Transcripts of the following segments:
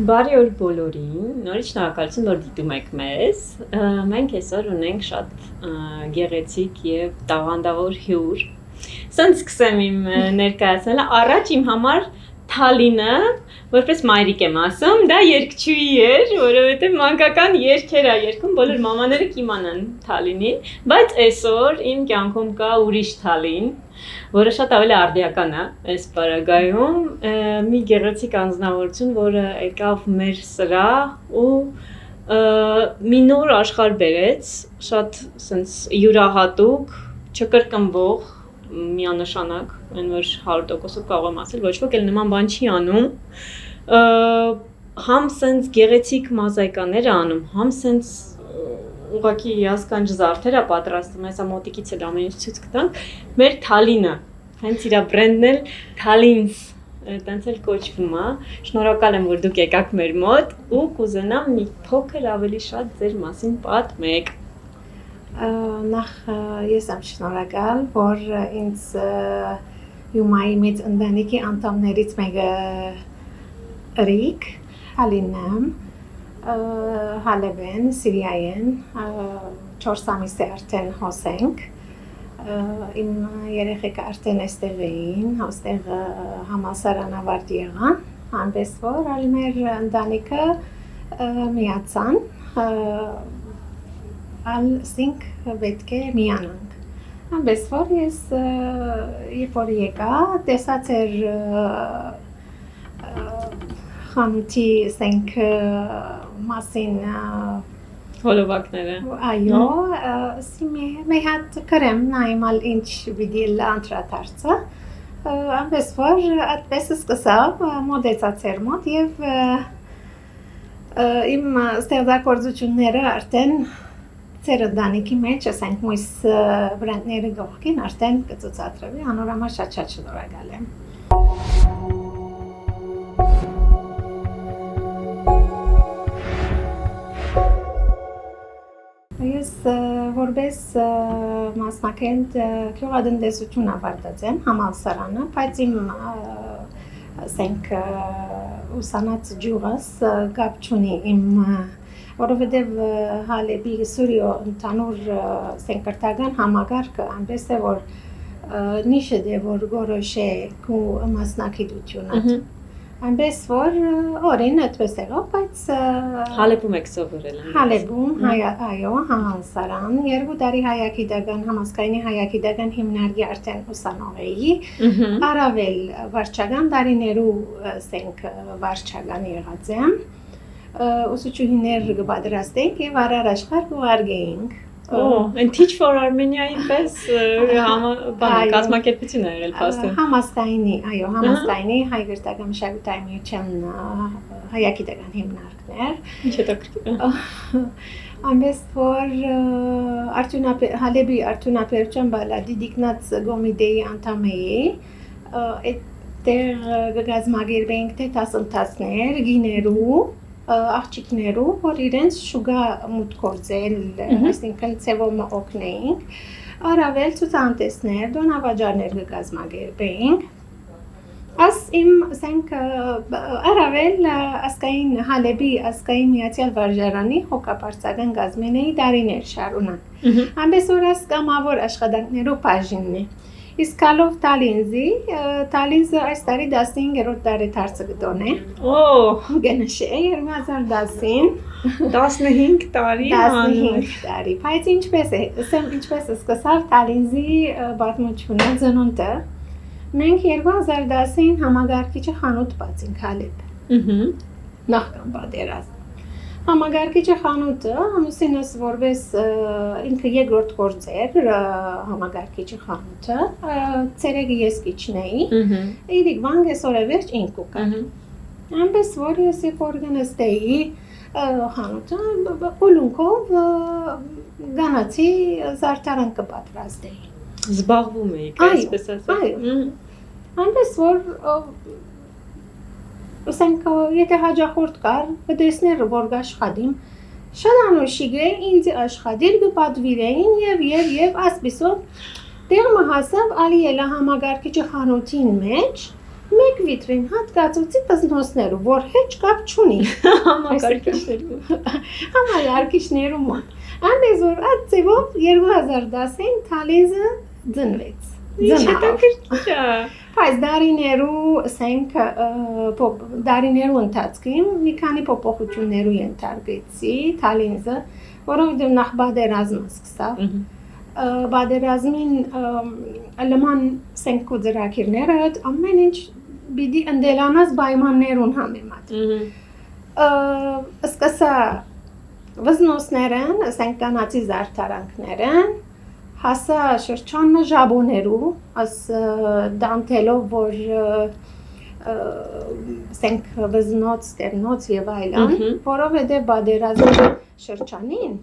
Բարի օր բոլորին, նորից շնորհակալություն, որ դիտում եք մեզ։ Մենք այսօր ունենք շատ գեղեցիկ եւ տաղանդավոր հյուր։ Սենց սկսեմ իմ ներկայացնելը, առաջ իմ համար Թալինը, որպես մայրիկ եմ ասում, դա երգչուհի էր, որովհետեւ մանկական երգեր է երգում, բոլոր մամաները կիմանան Թալինին, բայց այսօր իմ կյանքում կա ուրիշ Թալին, որը շատ ավելի արդիական է այս պարագայում, մի գեղեցիկ անձնավորություն, որը եկավ մեր սրահ ու մի նոր աշխարհ բերեց, շատ սենց յուրահատուկ, չկրկնվող, միանշանակ, այն որ 100%-ով կարող եմ ասել, ոչ ոք էլ նման բան չի անում, համ սենց գեղեցիկ մոզաիկաներ է անում, համ սենց ուղղակի հիասքանչ զարդեր է պատրաստում, այսա մոտիկից էլ ամեն ինչ ցույց կտանք, մեր Թալինը, հենց իր բրենդն էլ Թալինս, տենց էլ կոչվում է, շնորհակալ եմ, որ դուք եկաք մեր մոտ ու կուզենամ մի փոքր ավելի շատ ձեր մասին պատմեք։ Նախ ես եմ շնորհակալ, որ ինձ Յումայի մեծ ընտանիքի անդամներից մեկը Ռիկ, Թալինն Հալեբեն, Սիրիայեն, 4 ամիս է արդեն հոսենք, իմ երեխեքը արդեն այստեղ էին, այստեղ համալսարանավարտ եղան, այնպես որ այլ մեր ընտանիքը միացան, ասինք պետք է միանանք, այնպես որ ես երբ որ եկա, տեսած էր խանութի սենք մասին հոլովակները։ Այո, մի հատ կրեմ նայմալ ինչ վիդիլ անդրադարձը, այնպես որ այդպես սկսավ մոտեցած էր մոտ եւ իմ ստեղծագործությունները արդեն ծեր ընտանիքի մեջ, ասենք մույս բրենդները գողքին արդեն կցուցադրվի, անորամար շատ շնորհակալ եմ։ Ես որպես մասնակից գյուղատնտեսություն ավարտած եմ համալսարանը, բայց իմ ասենք ուսանած ջուղս կապ չունի իմ որովհետև Հալեբի Սուրիո ընդհանուր ասենք կրթական համագարկը այնպես է որ նիշը դե որ գորոշ է քու մասնակցությունը այնպես որ օրին այդպես եղավ, բայց Հալեբում եք սովորել։ Հալեբում, այո, համալսարան, 2 տարի հայագիտական, համասկայնի հայագիտական հիմնարկի արդեն ուսանող էի, առավել վարչական տարիներու ասենք վարչական եղած եմ, ուսուցչուհիներ կպատրաստենք եւ առարաշխար կուղարկեինք։ And Teach for Armenia-ի պես կազմակերպություն է եղել փաստը։ Համասկայնի, այո, համասկայնի հայ գրթական մշակութային միության հայագիտական հիմնարկներ։ Ինչ հետաքրքիր։ Այնպես որ Հալեբի արդյունաբերության բալադի դիկնած կոմիտեի անդամ էի, այդտեղ կգազմագերբեինք թե դասընթացներ, գիներու աղջիկներու, որ իրենց շուգա մուտք գործել, այսինքն ցևոմը օգնեինք, առավել ցուցանտեսներ, դոնավաճառներ կգազմագերբեինք, աս իմ ասենք առավել ասկային Հալեբի ասկային միացյալ վարժարանի հոգապարծական գազմեն էի դարիներ շարունակ, այնպես որ աս կամավոր աշխատանքներու բաժինն է, իսկ գալով Թալինզը այս տարի 15-րդ տարեդարձը կդոնե։ Գնշե 2010-ին 15 տարի 15 տարի։ Բայց ինչպես սկսավ Թալինզի պատմությունը ծնունդը։ Մենք 2010-ին համագարկիչը խանութ բացինք Հալեբ։ Նախքան պատերազմ։ Համագարկիչը խանութը, ամուսինս որպես ինքը երկրորդ գործ էր համագարկիչը խանութը, ցերեկը ես կիչնեի, իրիկ վանգես օրևերջ ինք ուկա։ Այնպես որ ես երբ որ գնստեի խանութը, ուլունքով գանացի զարդարան կպատրաստեի։ Զբաղվում էիք, այսպես ասած։ Այնպես որ ասենք եթե հաջախորդ կար, կտեսներ որ աշխատիմ, շատ անուշիկ է, ինձ աշխատիր կպատվիրեին եւ ասպիսով տեղը հասավ ալի էլա համագարկիչը խանութին մեջ, մեկ վիտրին հատկացուցի բզնոցներու, որ հեչ կապ չունի համայարկիչներու մոտ։ Այնպես որ այդ ձևով 2010-ին Թալիզը ծնվեց։ Բայց դարիներու ընթացքում մի քանի փոփոխություններու ենթարկեցի Թալիզը, որովհետև նախ բادرազմը սկսավ։ Բادرազմին լման սենքու ծրագիրները ամեն ինչ պիտի ընդելանած պայմաններուն համեմատ։ Սկսա վզնոցներն, սենքտանացի զարդարանքներն, հասա շրջանը ժաբոներու, աս դանթելով, որ սենք վզնոց, տերնոց և այլան, որովհետև բادرազմի շրջանին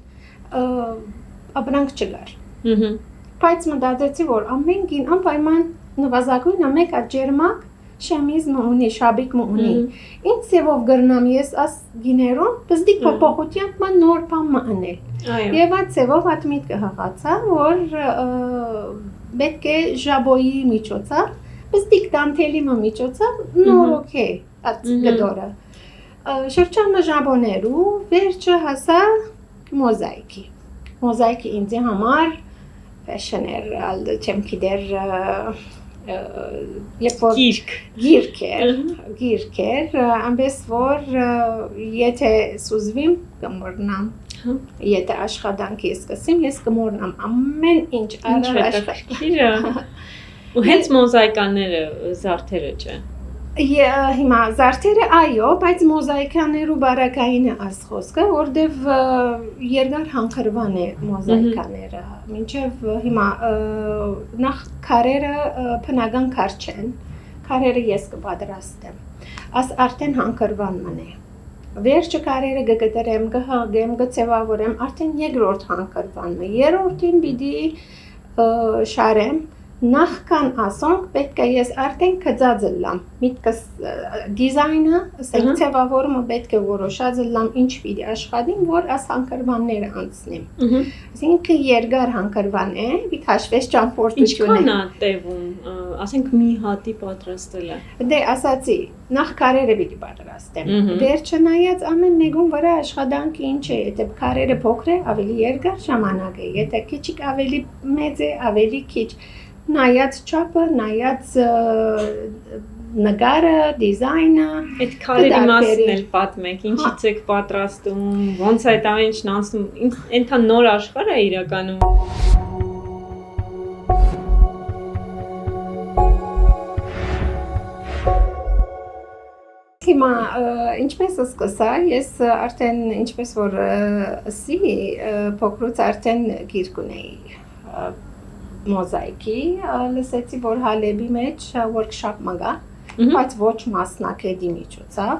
ապրանք չկար։ Բայց մտածեցի, որ ամեն կին անպայման նվազագույնը մեկ ջերմակ շեմիզմը ունի, շաբիկը ունի։ Ինչ ձևով գրնամ ես աս գիներուն, բզդիկ փոփոխությամբ ման նոր բան մանել։ Եվ այդ ձևով այդ միտքը հղացա, որ պետք է ժաբոյի միջոցով, բզդիկ դանթելի միջոցով նորոգ է այդ գդորը։ Շրջանը ժաբոներու վերջը հասա մոզայքի։ Մոզայքի ինձ համար fashion էր, չեմ գիտեր գիրք էր, այնպես որ եթե սուզվիմ կմոռնամ, եթե աշխատանքի սկսեմ, ես կմոռնամ ամեն ինչ աշխատանքիրը, ու հենց մոզայկաները, զարդերը չէ։ Հիմա զարդերը այո, բայց մոզայկաներու բարակայինը աս խոսքը, որտև երկար հանքրվան է մոզայկաները, մինչև հիմա նախ քարերը բնական քար չեն, քարերը ես կպատրաստեմ, աս արդեն հանքրվան մնե, վերջը քարերը կգտրեմ, կհղեմ, կցևավորեմ, արդեն երկրորդ հանքրվանը, երրորդին պիտի շարեմ, նախքան ասոնք պետք է ես արդեն կծածը լամ, միտքս դիզայնը, սենքցևավորումը պետք է որոշած լամ ինչ պիտի աշխատիմ, որ աս հանքրվանները անցնեմ։ Այսինքն երկար հանքրվան է, պիտի հաշվես ճամփորդությունը։ Ինչքան է տևում, ասենք մի հատի պատրաստելը։ Դե ասացի, նախ քարերը պիտի պատրաստեմ։ Վերջը նայած ամեն մեկուն վրա աշխատանքը ինչ է, եթե քարերը փոքր է, ավելի երկար ժամանակ է, եթե քիչ ավելի մեծ է, ավելի քիչ նայած չափը, նայած նկարը, դիզայնը, այդ քարերի մասն էլ պատմեք, ինչից եք պատրաստում, ոնց է այդ ամեն ինչն անցնում, այնքան նոր աշխարհ է իրականում։ Հիմա ինչպես սկսա, ես արդեն ինչպես որ ասի, փոքրուց արդեն գիրք ունեի մոզայքի, լսեցի, որ Հալեբի մեջ workshop մգա, բայց ոչ մասնակետի միջոցով,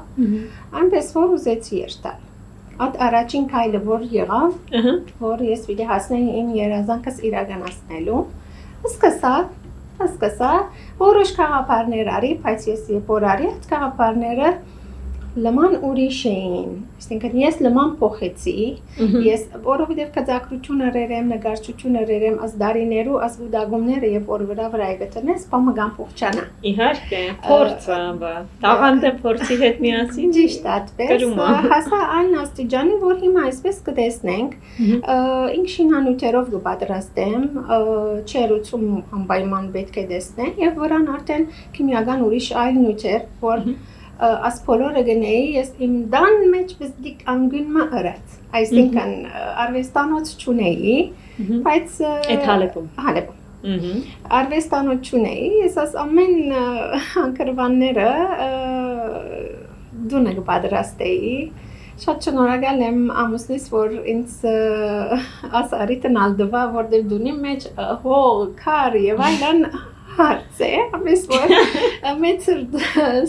այնպես որ ուզեցի երթալ։ Այդ առաջին քայլը որ եղավ, որ ես պիտի հասնեի իմ երազանքս իրականացնելու, սկսա, որոշ խաղապարներ արի, բայց ես երբ որ արի, այդ խաղապարները լման ուրիշ էին, այսինքն ես լման փոխեցի, ես որովհետև կծակրությունը ռերեմ, նկարչությունը ռերեմ, աս դարիներու, աս վուդագումները երբ որ վրա գտնես, բամը գամ փոխչանա։ Իհարկե, փորձը, տաղանդը փորձի հետ միասին ճիշտ այդպես, հասա այն աստիճանի, որ հիմա այսպես կտեսնենք, ինքշին հանութերով կպատրաստեմ, չերուցում անպայման պետք է տեսնեն եւ վրան արդեն քիմիական ուրիշ այլ նյութեր, որ աս բոլորը գնեի, ես իմ դան մեջ բզդիկ անգունմը ըրած, այսինքն արվեստանոց չունեի, բայց այդ Հալեբում, արվեստանոց չունեի, ես աս ամեն հանքրվանները դունը կպատրաստեի, շատ շնորհակալ եմ ամուսնիս, որ ինձ աս արիտն ալդվա, որտեղ դունի մեջ հող, քար եւ այլն հարց է, ամես որ մեծ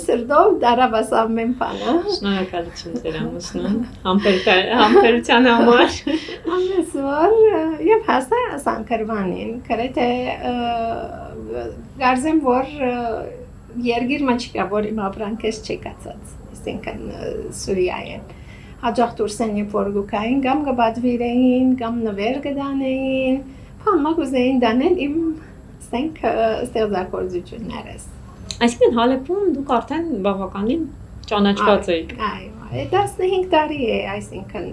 սրդով դարավաս ամեն բանը։ Շնորհակալություն ձեր ամուսնուն, համբերության համար։ Ամես որ եւ հասա ասանքրվանին, գրեթե գարզեմ որ երգիրը չկա, որ իմ ապրանքես չեկացած, այսինքն Սուրիայեն։ Հաջող դուրսեն երբ որ գուկային, կամ կբադվիրեին, կամ նվեր կդանեին, փամա կուզեին դանել իմ ստեղծագործություններս։ Այսինքն Հալեփում դուք արդեն բավականին ճանաչված եք։ Այո, 15 տարի է, այսինքն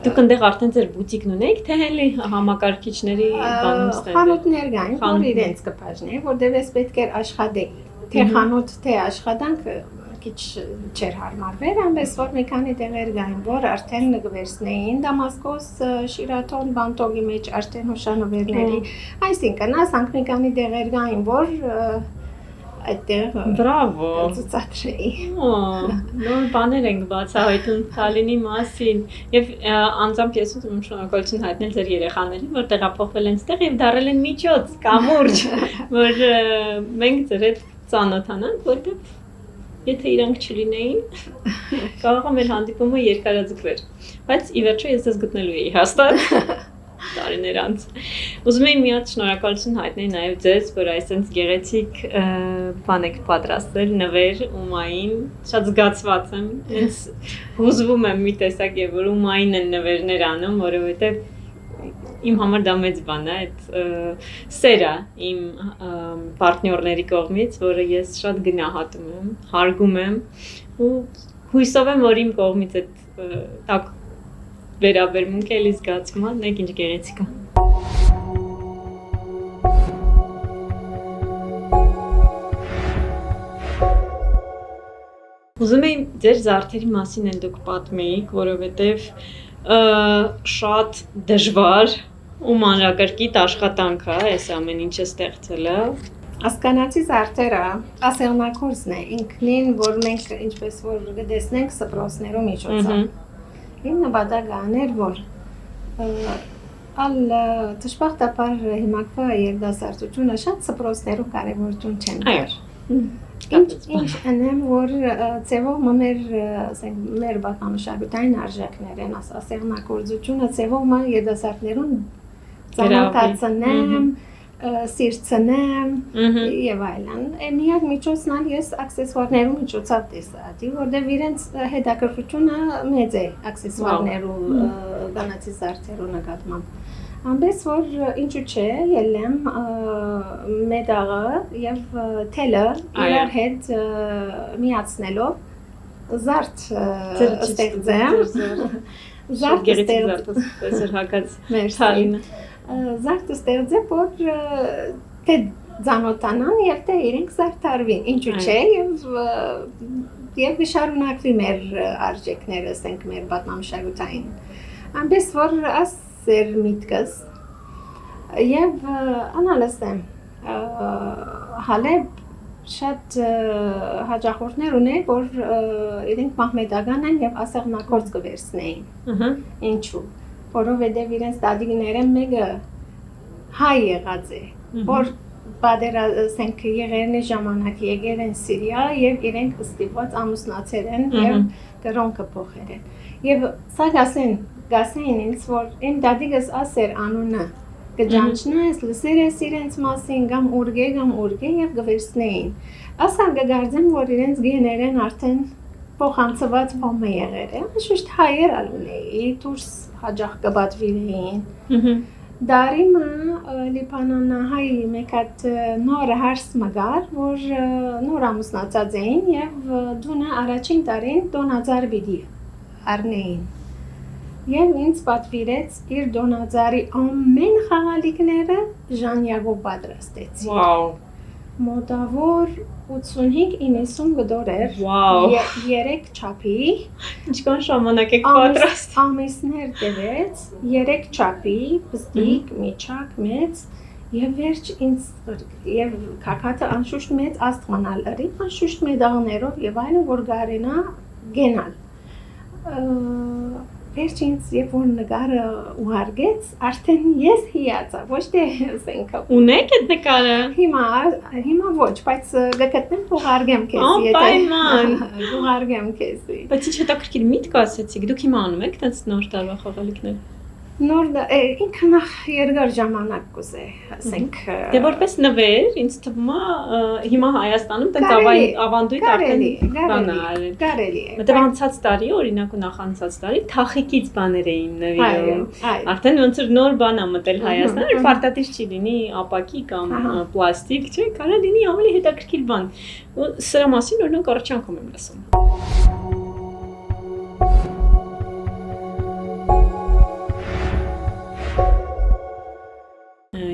Դուք այնտեղ արդեն ձեր բուտիկն ունեք, թե հենց համակարգիչների բանում ստենդ։ Խանութներ կային, որ իրենց կբաժնեն, որտեղ ես պետք էր աշխատեի։ Թե խանութ, թե աշխատանք քիչ չէր հարմարվեր, ամենից որ մի քանի տեղեր կային, որ արդեն գվերցնեին Դամասկոս, Շիրատոն, Բանտոգի մեջ արդեն հուշանվերների, այսինքն ասանք մի քանի տեղեր կային, որ այդտեղ Բրավո։ Ծածրեի։ Նոր բաներ ենք բացահայտում Թալինի մասին եւ անձամբ ես ուզում եմ շնորհակալություն հայտնել ձեր երեխաներին, որ տեղափոխվել են այդտեղ եւ դարել են միջոց, կամուրջ, որ մենք ձեր հետ ծանոթանանք, որտեղ եթե իրանք չլինեին, կարող է մեր հանդիպումը երկարաձգվեր, բայց ի վերջո ես ձեզ գտնելու էի հաստատ տարիներ անց։ Ուզում եմ միած շնորհակալություն հայտնել նաև ձեզ, որ այսպես գեղեցիկ բան եք պատրաստել, նվեր ումային, շատ զգացված եմ, հենց հուզվում եմ մի տեսակ եւ որ ումային են նվերներ անում, որովհետեւ իմ համար դա մեծ բան է, այդ սերը իմ պարտներների կողմից, որը ես շատ գնահատում եմ, հարգում եմ ու հույսով եմ, որ իմ կողմից այդ վերաբերմունք էլի զգացում է, նայեք ինչ գեղեցիկ է։ Ուզում եմ ձեր զարդերի մասին էլ դուք պատմեիք, որովհետև շատ դժվար ու մանրակրկիտ աշխատանք է, այս ամեն ինչը ստեղծելը։ Ասկանացի զարդերը ասեղնակորձն է, ինքնին, որ մենք ինչպես որ գտեսնենք սպրոսներու միջոցով։ Իմ նպատակը աներ, որ դժբախտաբար հիմակվա երիտասարդությունը շատ սպրոսներու կարևորություն չեն կար։ Ինչ անեմ, որ ծևով մեր պատանուշակութային արժեքներ են, ասեղնակորձությունը ծևով երիտասարդներուն ծանոթացնեմ, սիրցնեմ եւ այլն։ Միակ միջոցն ալ ես աքսեսուարներու միջոցով տեսա, որտեղ իրենց հետաքրքրությունը մեծ է աքսեսուարներու կանացի զարդերու նկատմամբ։ Ամենից որ ինչու՞ չէ, ելեմ մետաղը եւ թելը իրար հետ միացնելով զարդ ստեղծեմ։ Զարդ ստեղծեմ։ Զարդը ստեղծեմ, որ թե ծանոթանան եւ թե իրենք զարդարվին, ինչու՞ չէ, եւ շարունակվի մեր արժեքները, ասենք մեր պատմամշակութային։ Ամենից որ ասեր միտքս եւ անալսեմ Հալեբ շատ հաջախորդներ ունեն, որ իրենք մահմեդական են եւ ասեղնակորձ կվերցնեին։ Ինչու՞։ Որովհետև իրենց դադիները մեկը հայ եղած է, որ պատերազմենք եղերնի ժամանակ եկել են Սիրիա եւ իրենք ստիպված ամուսնացել են եւ կրոնքը փոխել են։ Եվ սա գասեն ինձ, որ իմ դադիգս ասեր անունը կջանչնես, լսերես իրենց մասին, կամ ուրգե եւ գվերցնեին։ Ասա գարձեմ, որ իրենց գեներեն արդեն փոխանցված ոմը եղել է, շուտ հայեր ալունեի, դուրս հաջախ կբատվին։ Դարիմը լիբանանահայ մեկ հատ նոր հարս մգար, որ նոր ամուսնացած էին եւ դունը առաջին տարին 2000 բիդի առնեին։ Եվ ինձ պատվիրեց իր 2000-ի ամեն խաղալիքները ժանյակով պատրաստեցի։ Վաու։ Մոտավոր 85-90 դոլար։ Վաու։ 3 չափի։ Ինչքան ժամանակ եք պատրաստ։ Ամիսներ տևեց, 3 չափի, բստիկ, միջակ, մեծ, եւ վերջ ինձ եւ քակաթը անշուշտ մեծ աստղանալ ըրի, անշուշտ մեդալներով եւ այլն, որ գարենա գենալ։ Վերջինս երբ որ նկարը ուղարկեց, արդեն ես հիացա, ոչ թե ասենք։ Ունեք այդ նկարը։ Հիմա ոչ, բայց գտնեմ ուղարկեմ քեզ, եթե ուղարկեմ քեզ։ Բայց ինչ հետաքրքիր միտք ասեցիք, դուք հիմա անում եք տենց նոր տարվա խաղալիքներ։ Նոր ինքը նախ երկար ժամանակ կուզե, ասենք Դե որպես նվեր, ինձ թվում է հիմա Հայաստանում տենց ավանդույթ արդեն բան է արել։ Կարելի է։ Մտեղ անցած տարի, օրինակ ու նախանցած տարի թախիկից բաներ էին նվիրում։ Արդեն ոնց որ նոր բան է մտել Հայաստան, որ պարտադիր չի լինի ապակի կամ պլաստիկ, չէ, կարող լինի ավելի հետաքրքիր բան։ Ու սրա մասին օրինակ առաջ անգամ եմ լսում։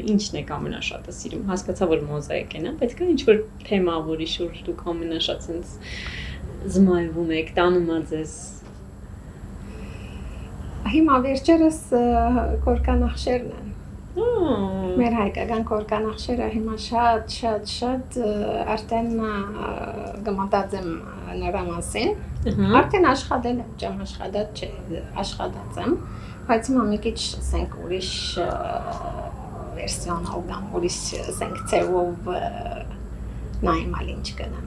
Ինչն եք ամենաշատը սիրում, հասկացա որ մոզաիկ են, պետք է ինչ-որ թեմա, որի շուրջ դուք ամենաշատ sense զմայվում եք, տանում ա ձեզ։ Հիմա վերջերս կորկանախշերն են։ Մեր հայկական կորկանախշերը հիմա շատ արդեն գմատած եմ նրա մասին։ Արդեն աշխատել եմ, ջամ աշխատած չէ, աշխատած եմ, բայց հիմա մի քիչ ասենք ուրիշ վերսիոնալ կամ ուրիշ ասենք ծևով նայմալ ինչ կնեմ։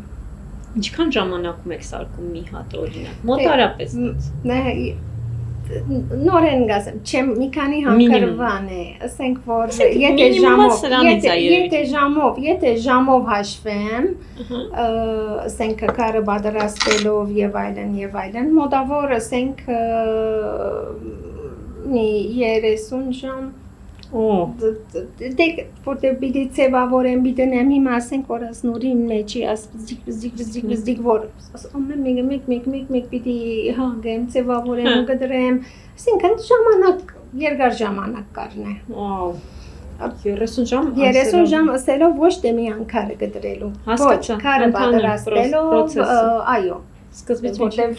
Ինչքան ժամանակում եք սարքում մի հատ օրինակ, մոտարապես նորեն գազեմ, չեմ մի քանի հանգրվան է, ասենք որ եթե ժամով հաշվեմ, ասենք կարը պատրաստելով եւ այլն, մոտավոր ասենք մի 30 ժամ որտեղ պիտի ծևավորեմ, պիտենեմ հիմա ասենք որ ասնորի մեջի ասպզիկ որ ամեն մեկ պիտի հանգեմ, ծևավորեմ ու գդրեմ, ասինքն ժամանակ, երկար ժամանակ կարն է։ 30 ժամ ասելով ոչ թե մի անգարը գդրելու, ոչ, կարը պատրաստելով, այո։ Սկզբից որտեղ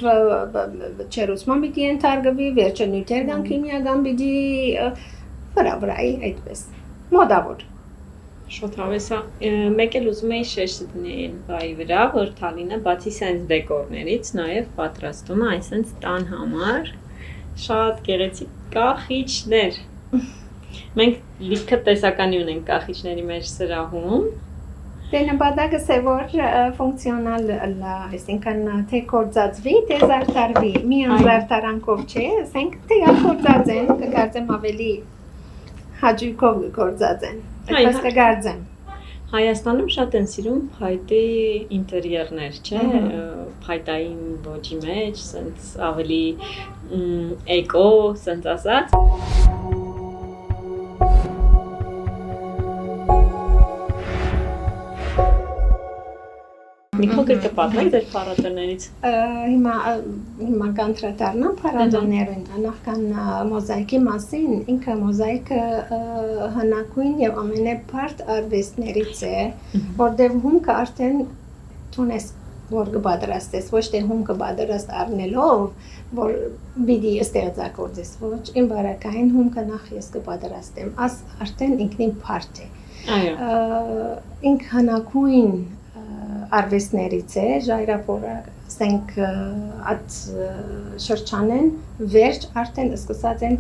չերուսման պիտի ենթարկվի, վերջը նյութերգան քիմիական պիտի վրայի այդպես, մոդավոր։ Շոտ հավես է, մեկ էլ ուզում էի շեշտ դնել բայի վրա, որ Թալինը բացի սենց դեկորներից նաև պատրաստում է այսենց տան համար շատ գեղեցիկ կախիչներ։ Մենք լիքը տեսականի ունենք կախիչների մեր սրահում։ Դե նպատակս է որ ֆունկցիոնալ լա, այսինքն թե կործածվի, թե զարդարվի, մի անզարդարանքով չէ, ասենք թե կործած են, կկարծեմ ավելի հաջույքով գործած են, այդպես կգարձեմ։ Հայաստանում շատ են սիրում փայտի ինտերիերներ, չէ, փայտային ոճի մեջ, սենց ավելի էկո, սենց ասած։ Մի փոքր կպատմեք ձեր փառատոներից։ Հիմա կանտրատարնամ փառատոներին, նախքան մոզաիկի մասին, ինքը մոզաիկը հնակույն եւ ամենապարտ արվեստներից է, որտեղ հումքը արդեն ունես որ կպատրաստես, ոչ թե հումքը պատրաստ առնելով, որ պիտի ստեղծագործես, ոչ, իմ բարակային հումքը նախ ես կպատրաստեմ, աս արդեն ինքնին բարդ է։ Ինք հնակույն արվեստներից է, ժայռապորակ, ասենք այդ շրջանեն վերջ արդեն սկսած են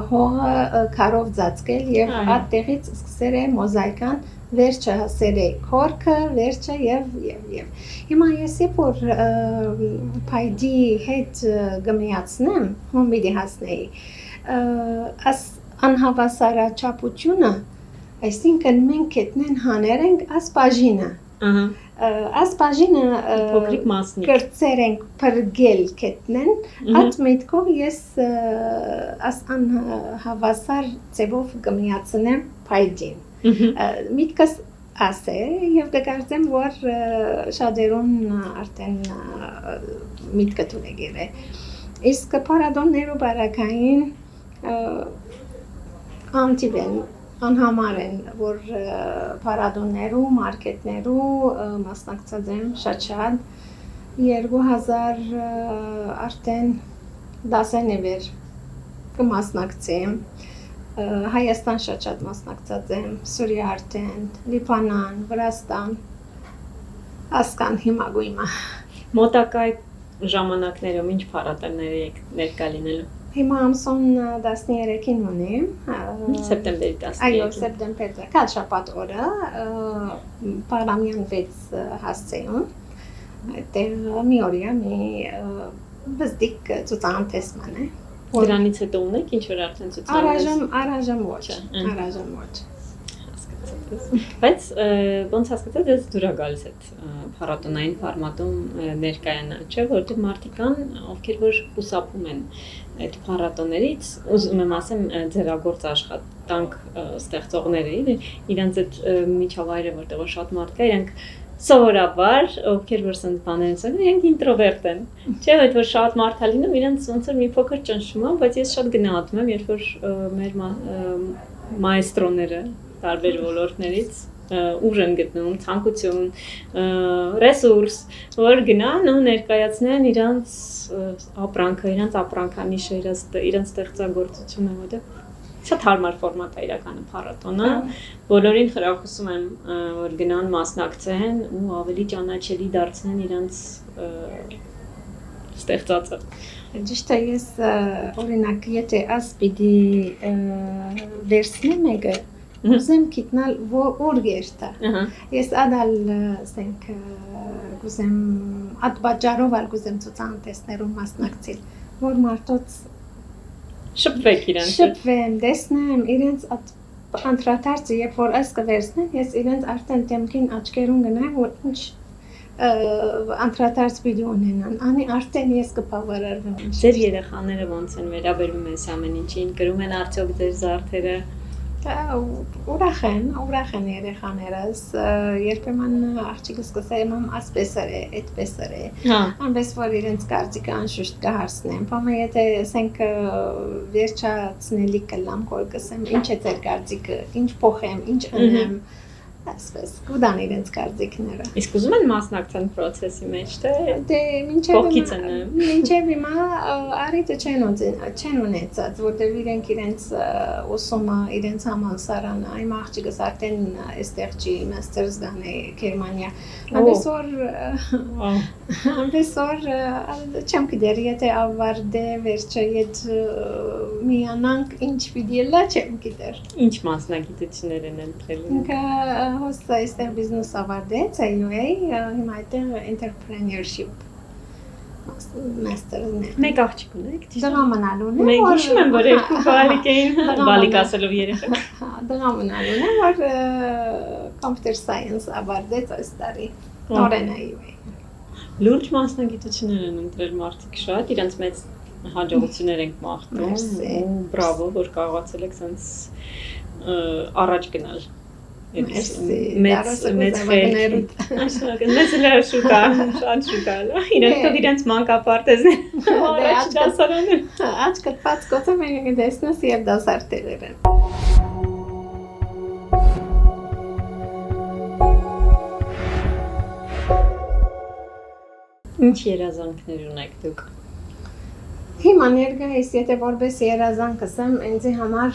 հողը քարով ծածկել եւ այդ տեղից սկսել է մոզաիկան վերջը հասել է քորքը, վերջը եւ հիմա ես երբ որ փայդի հետ գմիացնեմ, հոմիդի հասնեի աս անհավասարաչափությունը, այսինքն մենք ետնեն հաներենք ասպաժինը ասպաժինը փոքրիկ մասնիկ կրծեր ենք պրգել կետնեն, այդ միտքով ես աս անհավասար ձևով կմիացնեմ փայդին։ Միտքս աս է եւ կկարծեմ, որ շատերուն արդեն միտքը թունեգել է։ Իսկ փառատոններու բարակային անտիվեն անհամար են, որ փառատոններու, մարքետներու մասնակցած եմ շատ 2000 արդեն դասենևեր կմասնակցեմ, Հայաստան շատ մասնակցած եմ, Սուրիա արդեն, Լիբանան, Վրաստան, ասկան հիմա գույմա։ Մոտակայ ժամանակներում ինչ փառատոներ եք ներկա լինելու։ Հիմա ամսոն 13-ին ունեմ, սեպտեմբերի 13-ին։ Այո, սեպտեմբերի, կալ շաբաթ օրը, Պարամյան 6 հասցեյուն, այդտեղ մի օրյա մի բզդիկ ծուցանտեսման է, Դրանից հետո ունեք ինչ-որ արդեն ցուցադրել։ Առայժմ ոչ։ Բայց ոնց հասկացա, դες դուր է գալիս այդ փառատոնային ֆորմատում ներկայանալ, չէ՞, որտեղ մարդիկ կան, ովքեր որ խուսափում են այդ փառատոներից, ուզում եմ ասեմ, ձեռագործ աշխատանք ստեղծողները, իրենց այդ միջավայրը, որտեղ որ շատ մարդ կա, իրենք սովորաբար, ովքեր որ սենց բաներ են ասում, իրենք ինտրովերտ են։ Չէ՞, այդ որ շատ մարդ է լինում, իրենց ոնց որ մի փոքր ճնշում են, բայց ես շատ գնահատում եմ, երբ որ մեր մայստրոները տարբեր ոլորտներից ուժ են գտնում, ցանկություն, ռեսուրս, որ գնան ու ներկայացնեն իրենց ապրանքը, իրենց ապրանքանիշը, իրենց ստեղծագործությունը, որտեղ շատ հարմար ֆորմատ է իրականը փառատոնը, բոլորին խրախուսում եմ, որ գնան մասնակցեն ու ավելի ճանաչելի դարձնեն իրենց ստեղծածը։ Ճիշտ է, ես օրինակ, եթե ասպիդի վերցնեմ եկը, Գուզեմ գիտնալ որ գերտա։ Ես ադալ սենք գուզեմ ատ բաժարով ալ գուզեմ ցուցանտեսներում մասնակցել, որ մարդոց շփվեք իրենց։ Շփվեմ, տեսնեմ իրենց ատ անդրադարձը, երբ որ այս կվերցնեմ, ես իրենց արդեն դեմքին աչքերուն գնամ, որ ինչ անդրադարձ վիդեո ունենան, անի արդեն ես կբավարարվեմ։ Ձեր երեխաները ոնց են վերաբերվում այս ամեն ինչին, կրում են արդյոք ձեր զարդերը։ Ուրախ են երեխաներս, երբեմն աղջիկս կսեմ ասպես է, այդպես է, անպես որ իրենց կարծիքը անշուշտ կհարցնեմ, բամը եթե ասենք վերջացնելի կլամ, որ կսեմ ինչ է ձեր կարծիքը, ինչ փոխեմ, ինչ անեմ, ասպես կուտան իրենց կարծիքները։ Իսկ ուզում են մասնակցեն process-ի մեջ, թե դե փոխից են։ Մինչև հիմա առիթը չեն ունեցած, որտեղ իրենց ուսումը, իրենց համալսարանը, այմ աղջիկս արդեն այստեղ չի մաստերս գանե Գերմանիա։ Անպես որ չեմ գիտեր, եթե ավարտե վերջը ետ միանանք ինչ պիտի չեմ գիտեր։ Ինչ մասնագիտություններ են ընտրել։ Ինքը հոստը այստեղ բիզնես ավարտեց, UA, հիմա այդտեղ entrepreneurship master-ն է։ Մեկ աղջիկ ունեք, ճիշտ է։ Դղամանալուն է։ Մենք հիշում եմ, որ երկու բալիկ էին, բալիկ ասելով երեխա։ Դղամանալուն է, որ computer science ավարտեց այս տարի։ Նորեն է UA։ Լուրջ մասնագիտություններ են ընտրել մարդիկ շատ, իրենց մեծ հաջողություններ ենք մաղթում։ Ու բրավո, որ կարողացել եք սենց առաջ գնալ։ Մեծ խելք։ Մեծ լաշուկա, շատ շուկա, իրենք իրենց մանկապարտեզներ առաջ դասարանը։ Աչքդ բաց կոծեմ եկեք դեսնես և դասարտերեր են։ Ինչ երազանքներ ունեք դուք։ Հիմա ներկայիս, եթե որպես երազանք ասեմ, ինձի համար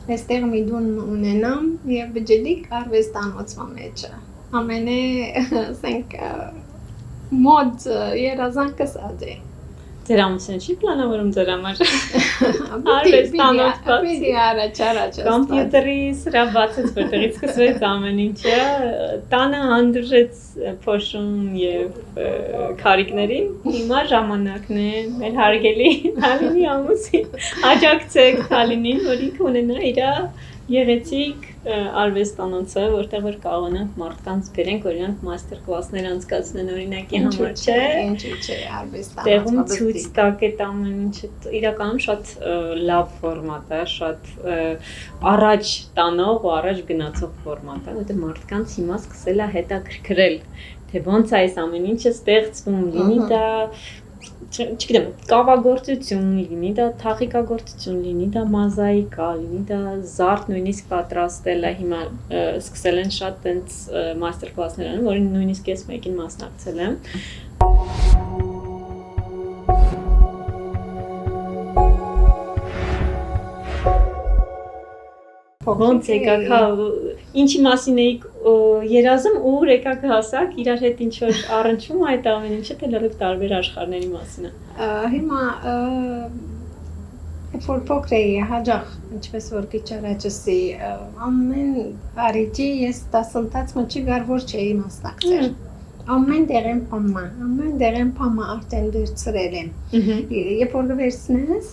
այստեղ մի դուն ունենամ և բջելիք արվեստանոցվա մեջը։ Ամենե, ասենք, մոդ երազանքս اد է։ Ձեր ամուսինը չի պլանավորում ձեր համար արվեստանոց բաց։ Պիտի առաջ։ Կոմպյուտերի սրա բացեց, որտեղից սկսվեց ամեն ինչը, տանը հանդուրժեց փոշուն և քարիկներին, հիմա ժամանակն է, մեր հարգելի Թալինի ամուսին, աջակցեք Թալինին, որ ինքը ունենա իր գեղեցիկ արվեստանոցը, որտեղ որ կարողանանք մարդկանց բերենք, օրինակ մաստեր կլասներ անցկացնեն օրինակի համար, չէ։ Ինչու՞ չէ, արվեստանոց։ Տեղում ցույց տակ այդ ամեն ինչը իրականում շատ լավ ֆորմատ է, շատ առաջ տանող ու առաջ գնացող ֆորմատ է, որտեղ մարդկանց հիմա սկսել է հետաքրքրել, թե ոնց է այս ամեն ինչը ստեղծվում, լինի դա չգիտեմ, կավագործություն լինի, դա թաղիկագործություն լինի, դա մոզաիկա լինի, դա զարդ նույնիսկ պատրաստել է, հիմա սկսել են շատ տենց մաստեր կլասներ անում, որին նույնիսկ ես մեկին մասնակցել եմ։ Ոնց եկաք, ինչի մասին էիք երազում, ուր եկաք հասաք, իրար հետ ինչ-որ առնչվում այդ ամեն ինչը, թե լրիվ տարբեր աշխարհների մասին է։ Հիմա որ փոքր էի հաջող, ինչպես որ քիչ առաջացի, ամեն առիթի ես դասընթացը չի գար որ չէի մասնակցել։ ամեն դերեմ պամա արդեն վերցրել եմ։ Երբ որ վերցնես,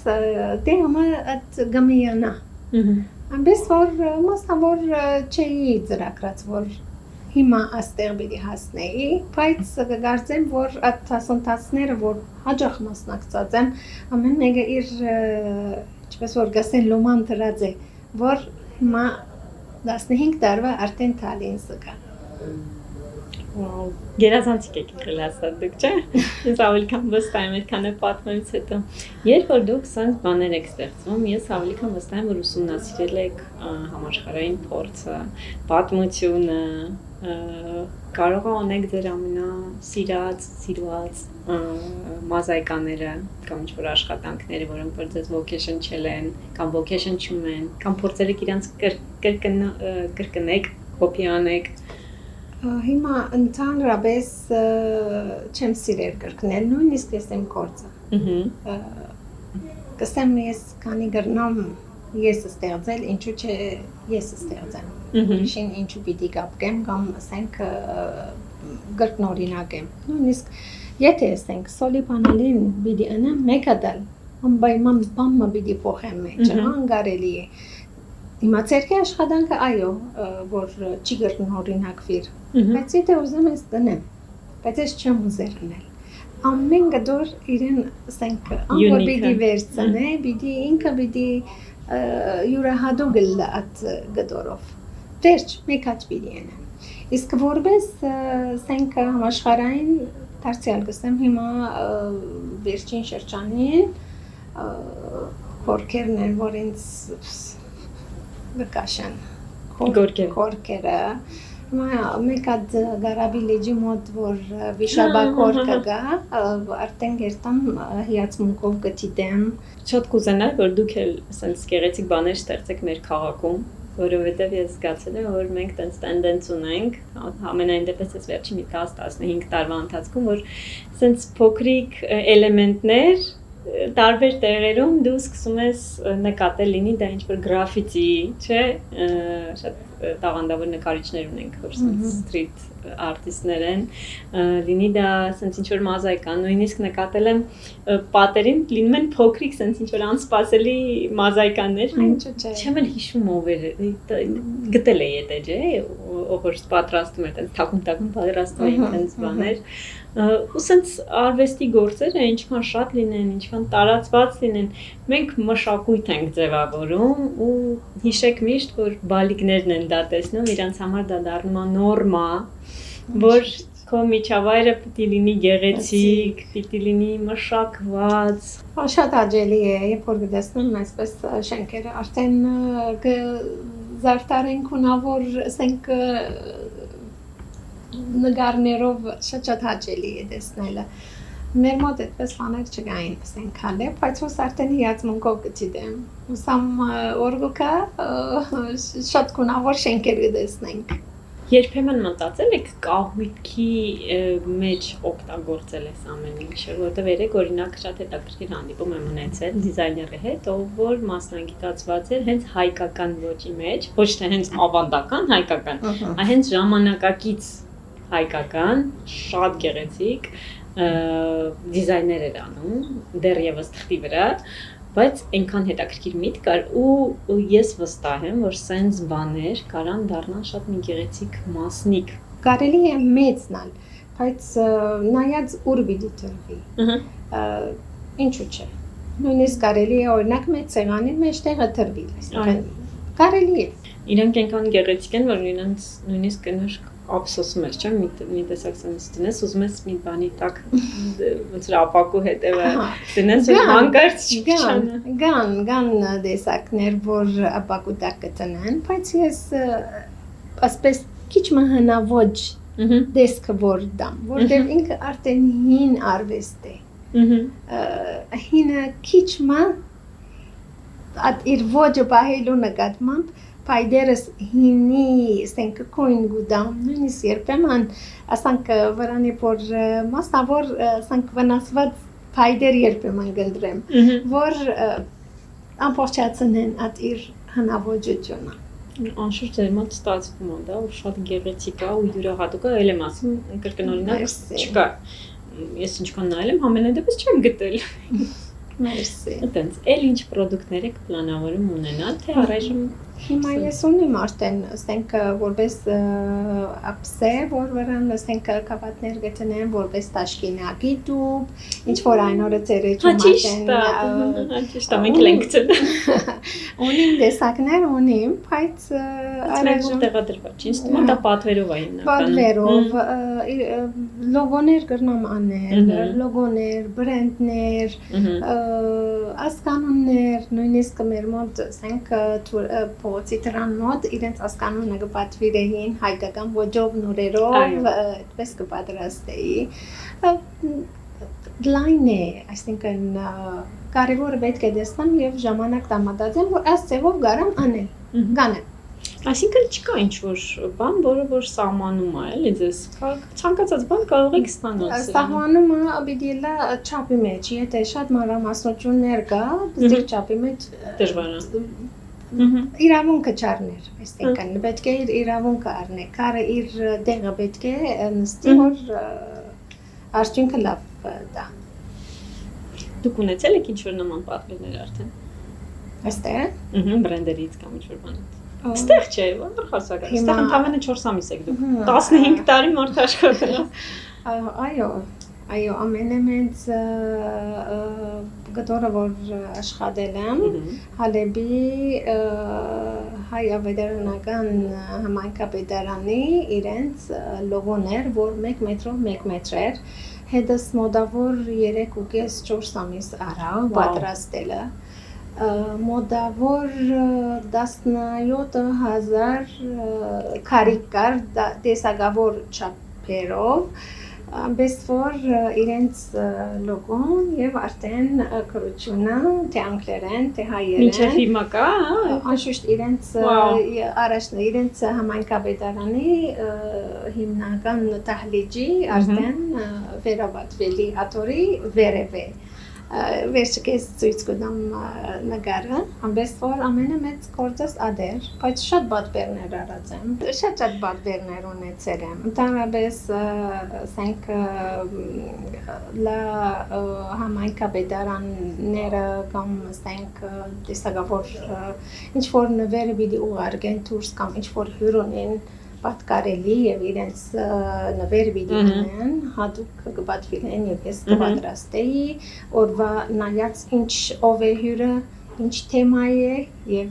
դե ամա այդ գմիանա։ Այնպես որ մասնավոր չէի ծրագրած, որ հիմա աստեղ պիտի հասնեի, բայց կգարձեմ, որ այդ դասընթացները, որ հաջող մասնակցած եմ, ամեն մեկը իր, ինչպես որ գասեն լոման դրած է, որ հիմա 15 տարվա արդեն Թալինսը կա։ Գերազանցիկ եք եղել հաստատ դուք, չէ՞։ Ես ավելի քան վստահ եմ այդքան պատմելուց հետո։ Երբ որ դուք սրանց բաներ եք ստեղծում, ես ավելի քան վստահ եմ, որ ուսումնասիրել եք համաշխարհային փորձը, պատմությունը, կարող է ունեք ձեր ամենասիրված մոզաիկաները կամ ինչ-որ աշխատանքները, որոնք որ ձեզ vocation-չել են, կամ vocation-չում են, կամ փորձել եք իրանց կրկնեք, կոպի անեք։ Հիմա ընդհանրապես չեմ սիրել կրկնել, նույնիսկ ես եմ գործը։ Կստեմ ես քանի գրնամ ես ստեղծել, ինչու՞ չէ ես ստեղծեմ։ Ուրիշին ինչու պիտի կապկեմ կամ ասենք գրկնօրինակեմ։ Նույնիսկ եթե ասենք սոլի պանելին պիտի անեմ մեկադալ, անպայման բամը պիտի փոխեմ մեջը, անգարելի է։ Հիմա ցերկի աշխատանքը այո, որ չի գրկնօրինակվիր, բայց եթե ուզեմ ես դնեմ, բայց ես չեմ ուզել դնել։ Ամեն գդոր իրեն ասենք անգոր պիտի վերցնե, պիտի ինքը պիտի յուրահատուկ լա այդ գդորով։ Վերջ մեկ հատ պիտի անեմ։ Իսկ որպես ասենք համաշխարհային դարձյալ գսեմ հիմա վերջին շրջանին խորքերն են, որ ինձ Գկաշան կորկերը մեկ հատ գարաբի լեջի մոտ որ վիշաբակորկը գա արդեն գերտամ հիացմունքով գտիդեմ շատ կուզենայի որ դուք էլ ասենց գեղեցիկ բաներ ստեղծեք մեր քաղաքում որովհետև ես զգացել եմ որ մենք տենց տենդենս ունենք ամենայն դեպս ես վերջի մի 10-15 տարվա ընթացքում որ ասենց փոքրիկ էլեմենտներ տարբեր տեղերում դու սկսում ես նկատել լինի դա ինչ-որ գրաֆիտի, չէ, շատ տաղանդավոր նկարիչներ ունենք, որ սթրիթ արտիստներ են, լինի դա սենց ինչ-որ մոզաիկա, նույնիսկ նկատել եմ պատերին լինում են փոքրիկ սենց ինչ-որ անսպասելի մոզաիկաներ, չեմ էլ հիշում ով էր, գտել էի էտե, չէ, ով որ պատրաստում էր, տենց թակում պատրաստում էին տենց բաներ, ու սենց արվեստի գործերը ինչքան շատ լինեն, ինչքան տարածված լինեն, մենք մշակույթ ենք ձևավորում ու հիշեք միշտ, որ բալիկներն են դա տեսնում, իրանց համար դա դառնում է նորմա, որ քո միջավայրը պիտի լինի գեղեցիկ, պիտի լինի մշակված։ Շատ աջելի է, երբ որ գտեսնում այսպես շենքերը արդեն զարդարեն քունավոր, ասենք նգարներով շատ հաճելի է տեսնելը։ Մեր մոտ այդպես բաներ չկային, ասենք հալե, բայց ոս արդեն հիացմունքով գտիդեմ։ Ուսամ օրգուկա շատ քունավոր շենքեր գտեսնենք։ Երբեմն մտածել եք կահույքի մեջ օգտագործել այս ամեն ինչը, որովհետև երեք օրինակ շատ հետաքրքիր հանդիպում եմ ունեցել դիզայների հետ, ով որ մասնագիտացված էր հենց հայկական ոճի մեջ, ոչ թե հենց ավանդական հայկական, այլ հենց ժամանակակից հայկական, շատ գեղեցիկ դիզայներ էր անում դեռևս թղթի վրա, բայց այնքան հետաքրքիր միտք կար ու ես վստահ եմ, որ սենց բաներ կարան դառնան շատ մի գեղեցիկ մասնիկ։ Կարելի է մեծնալ, բայց նայած ուր պիտի տրվի։ Ինչու՞ չէ։ Նույնիսկ կարելի է օրինակ մեծ սեղանի մեջտեղը տրվի, այսինքն կարելի է։ Իրանք այնքան գեղեցիկ են, որ իրենց նույնիսկ կնոջ ափսոսում ես, չէ՞, մի տեսակ սենց դնես, ուզում ես մի բանի տակ ոնց որ ապակու հետևը դնես, որ հանկարծ չփչանա։ Գան տեսակներ, որ ապակու տակ կտնեն, բայց ես ասպես քիչ մահանավոճ դեսքը որ դամ, որտեղ ինքը արդեն հին արվեստ է։ Հինը քիչ մա իր ոճը բահելու նկատմամբ Պայդերս հինի ասենք կոին գուդամ, նույնիսկ երբեմն ասենք վրանի որ մասնավոր ասենք վնասված պայդեր երբեմն գնդրեմ, որ ամբողջացնեն այդ իր հնավոճությունը։ Անշուշտ ձեր մոտ ստացվում է, դա որ շատ գեղեցիկ է ու յուրահատուկ է, ել եմ ասում, կրկնօրինակ չկա։ Ես ինչքան նայել եմ, համենայնդեպս չեմ գտել։ Մերսի։ Այդտենց, էլ ինչ պրոդուկտներ եք պլանավորում ունենալ, թե առայժմ հիմա ես ունեմ արդեն, ասենք որպես ապսե, որ վրան ասենք կավատներ գտնեմ, որպես տաշկինակի դուբ, ինչ որ այն օրը ծերեջում Ճիշտ է, մենք ենք ցել։ Ունիմ դեսակներ ունիմ, բայց առայժմ տեղադրված չի, ինձ թվում է դա պատվերով է հիմնականում։ Պատվերով, լոգոներ կրնամ անել, լոգոներ, բրենդներ, ասկանուններ, նույնիսկ մեր մոտ ասենք փողոցի դրան մոտ իրենց ասկանունը կպատվիրեին հայկական ոճով նորերով, այդպես կպատրաստեի։ Լայն է, այսինքն կարևորը պետք է տեսնեմ եւ ժամանակ տամատածեմ, որ այս ձևով գարամ անել, կանեմ։ Այսինքն չկա ինչ-որ բան, որը սահմանում է, էլի ձեզ ցանկացած բան կարող եք ստանալ։ Սահմանումը պիտի լա չափի մեջ, եթե շատ մանրամասնություններ կա, դեռ չափի մեջ դժվար է։ Իրավունքը չառներ, այսինքն պետք է իր իրավունքը առնի, քարը իր դեղը պետք է նստի, որ արդյունքը լավ դա։ Դուք ունեցել եք ինչ-որ նման պատվերներ արդեն։ Այստեղ։ Բրենդերից կամ ինչ-որ բանից։ Ստեղ չէ, որ խասակա։ Ստեղ ընդամենը 4 ամիս եք դուք։ 15 տարի մարդ աշխատել է։ Այո, ամենամեծ գտորը որ աշխատել եմ, Հալեբի հայ ավետարանական համայնքապետարանի իրենց լոգոներ, որ 1 մետրով 1 մետր էր, հետս մոտավոր 3.5-4 ամիս արա պատրաստելը։ Մոտավոր 17,000 քարիկ կար տեսակավոր չափերով, այնպես որ իրենց լոգոն եւ արդեն կրությունը, թե անգլերեն, թե հայերեն։ Մինչև հիմա կա, անշուշտ իրենց առաջն իրենց համայնքապետարանի հիմնական տահլիջի արդեն վերաբացվելի հատորի վերև է։ Վերջը կես ցույց կտամ նկարը, այնպես որ ամենամեծ գործս ադեր, բայց շատ պատվերներ արած եմ, շատ պատվերներ ունեցել եմ, ընդհանրապես ասենք լա համայնքապետարանները կամ ասենք տեսակավոր ինչ որ նվերը պիտի ուղարկեն դուրս կամ ինչ որ հյուր ունեն պատկարելի եւ իրենց նվերը պիտի ունեն, հատուկ կպատվիրեն եւ ես կպատրաստեի, օրվա նայած ինչ ով է հյուրը, ինչ թեմա է եւ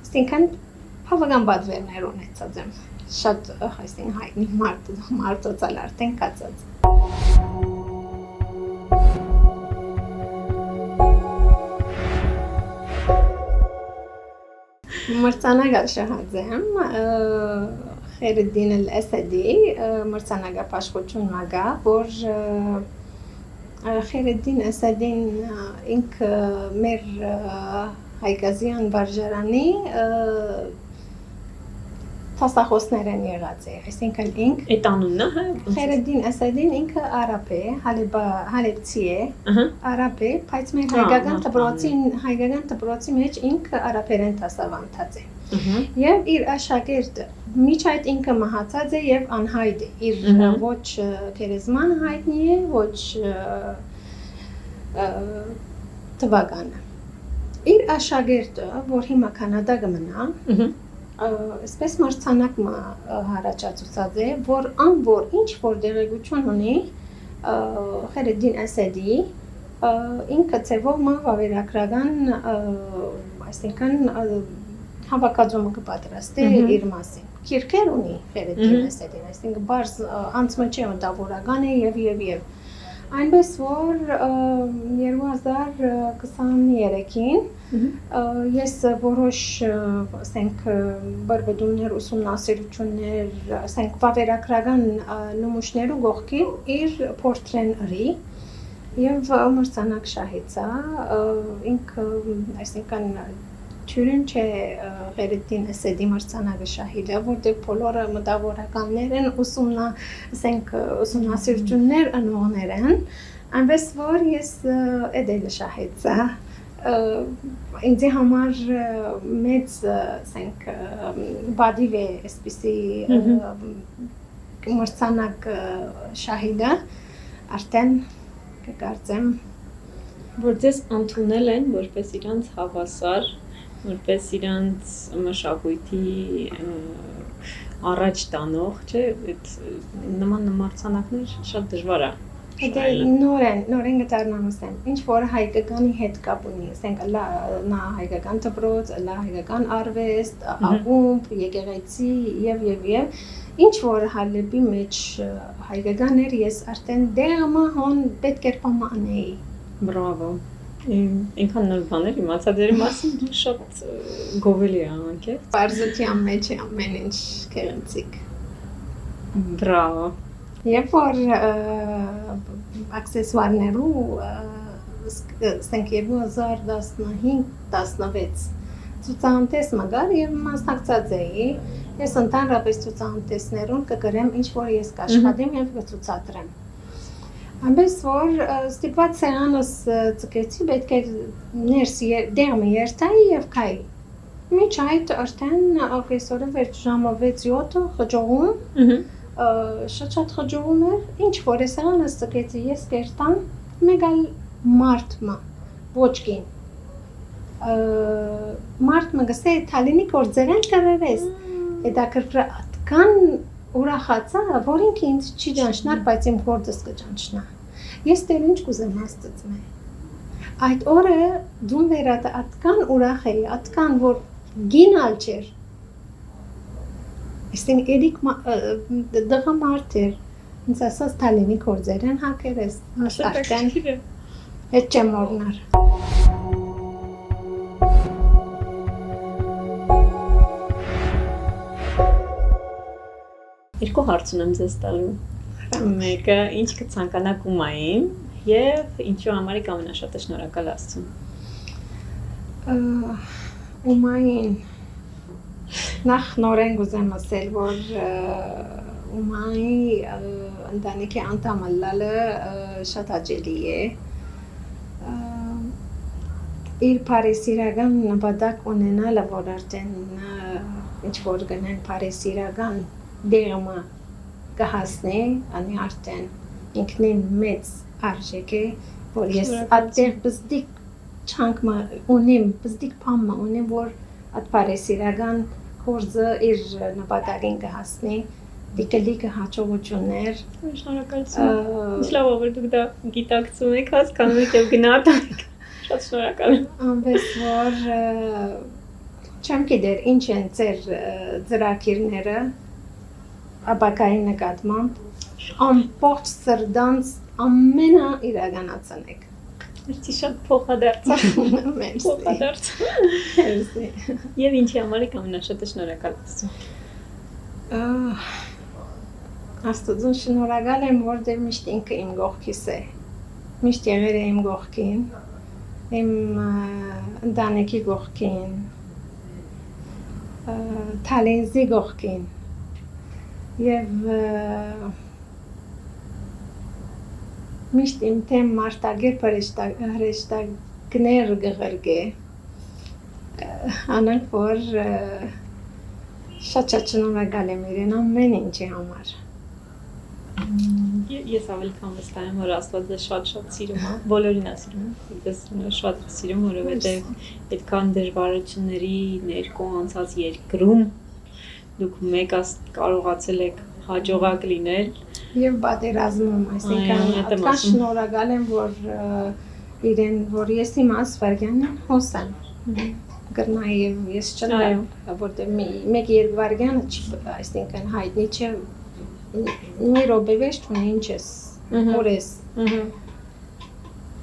այսինքն բավական պատվերներ ունեցած եմ, շատ այսինքն հայտնի մարդոցալ արդեն կացած։ Մրցանակ աշխատեմ Խերեդին Ասադի մրցանակապաշխություն մագա, որ Խերեդին Ասադին ինքը մեր հայկազյան վարժարանի Տասախոսներ են եղած է, այսինքն ինք Այդ անունն է, Խերեդին Ասադին ինքը արաբ է, հալեբցի է, արաբ է, բայց մեր հայկական դպրոցի մեջ ինքը արաբերեն դասավանդած է։ Եվ իր աշակերտը միջ այդ ինքը մահացած է եւ անհայտ է, իր ոչ գերեզման հայտնի է, ոչ թվականը։ Իր աշակերտը, որ հիմա Կանադա կմնա, այսպես մրցանակ հարաճացուցած է, որ անոր ինչ որ դեղեցություն ունի Խերեդին Ասադի, ինքը ծևով վավերագրական, այսինքն հավաքածումը կպատրաստի իր մասին։ Քիրքեր ունի Խերեդին Ասադին, այսինքն բարձ անցմաչե մտավորական է եւ այնպես որ 2023-ին ես որոշ ասենք բարբեդումներ ուսումնասիրություններ, ասենք վավերագրական նմուշներու գողքին իր պորտրեն ըրի եւ մրցանակ շահեցա, ինքը այսինքն Թյուրին չէ Խերեդին Ասադի մրցանակը շահիլը, որտեղ բոլորը մտավորականներ են, ուսումնասիրություններ անողներ են, այնպես որ ես էդելը շահեցա, ինձ համար մեծ ասենք բադիվ է այսպիսի մրցանակ շահիդը արդեն կկարծեմ որ ձեզ ընդունել են որպես իրանց հավասար, որպես իրանց մշակույթի առաջ տանող, չէ, այդ նման մրցանակներ շատ դժվար է։ Դե նորեն գտարնամասեմ, ինչ որ հայկականի հետ կապ ունի, ասենք նա հայկական դպրոց, հայկական արվեստ, ակումբ, եկեղեցի եւ ինչ որ հալեպի մեջ հայկական էր, ես արդեն դեղամա հոն պետք էր պամանեի։ Բրավո։ Ինքան նոր բաներ իմացա դերի մասին շատ գովելի է անք է։ Պարզության մեջ է ամեն ինչ գեղեցիկ։ Բրավո։ Երբ որ աքսեսուարներու ասենք 2015-16 ցուցահանդես մգար եւ մասնակցած էի, ես ընդհանրապես ցուցահանդեսներուն կգրեմ ինչ որ ես կաշխատեմ եւ կցուցադրեմ։ Այնպես որ ստիպված սեղանս ծկեցի պետք է ներս դերմը երթայի եւ քայի։ Միջ այդ արդեն ակեսորը վերջ ժամը 6-7 խջողում շատ խջողում էր, ինչ որ է սեղանս ծկեցի ես կերտան մեգալ մարդմա ոչ կին մարդմը գսե թալինի կորձերեն կրերես հետաքրքրը ատկան ուրախացա, որ ինքը ինձ չի ճանչնար, բայց իմ գործս կճանչնա։ Ես դեռ ինչ կուզեմ հասցնեմ։ Այդ օրը դուն վերատը ատկան ուրախ էի, ատկան որ գինալ չէր։ Այստեղ էդիկ դղա մարդ էր, ինձ ասաց թալինի գործերեն հակերես, արդեն հետ չեմ օրնար։ Երկու հարց ունեմ ձեզ տալու։ Մեկը ինչ կցանկանաք ումային եւ ինչու համար եք ամենաշատը շնորհակալ Աստծուն։ Ումային նախ նորեն գուզեմ ասել, որ ումայի ընտանիքի անդամ ալլալը շատ հաճելի է։ Իր Փարիսիրական նպատակ ունենալը, որ արդեն ինչ որ գնեն Փարիսիրական դերմը կհասնի, անի արդեն ինքնին մեծ արժեք է, որ ես ատեղ բզդիկ չանքմը ունիմ, բզդիկ պամը ունիմ, որ at Փարիսիրական կորձը իր նպատակին կհասնի, դիկելիկը հաջողություններ։ Շնորհակալություն։ Ինչ լավ է, որ դուք դա գիտակցում եք, հասկանում եք եւ գնահատում եք։ Շատ շնորհակալ եմ։ Անպես որ չեմ գիտեր ինչ են ձեր ծրագիրները ապակայի նկատմամբ ամբողջ սրտանց ամենը իրականացնեք։ Մերսի շատ փոխադարձ։ Մերսի։ Փոխադարձ։ Մերսի։ Եվ ինչի համար եք ամենաշատը շնորհակալ Աստծուն։ Աստծուն շնորհակալ եմ, որտեղ միշտ ինքը իմ կողքիս է։ Միշտ եղել է իմ կողքին, իմ ընտանիքի կողքին, Թալենզի կողքին։ Եվ միշտ իմ թեմ մարտագեր հրեշտակներ գղրգե անանք որ շատ շնորհակալ եմ իրեն ամեն ինչի համար։ Ես ավելի քան վստահ եմ, որ Աստված ձեզ շատ սիրում է, բոլորին է սիրում, ես շատ սիրում, որովհետև այդքան դժվարությունների ներքո անցած երկրում դուք մեկ կարողացել եք հաջողակ լինել եւ պատերազմում, այսինքն այդքան շնորհակալ եմ, որ իրեն, որ ես իմ ասվարգյանն հոսեմ գրնայի եւ ես չնայեմ, որտեղ մեկ-երկու վարգյանը չի, այսինքն հայտնի չէ մի րոպեվեշ ունի ինչ ես, որես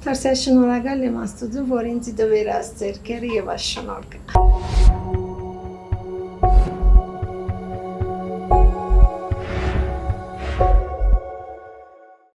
Թարսյա շնորհակալ եմ Աստծուն, որ ինձ դվեր ասցեր կերը եւ աշնորհք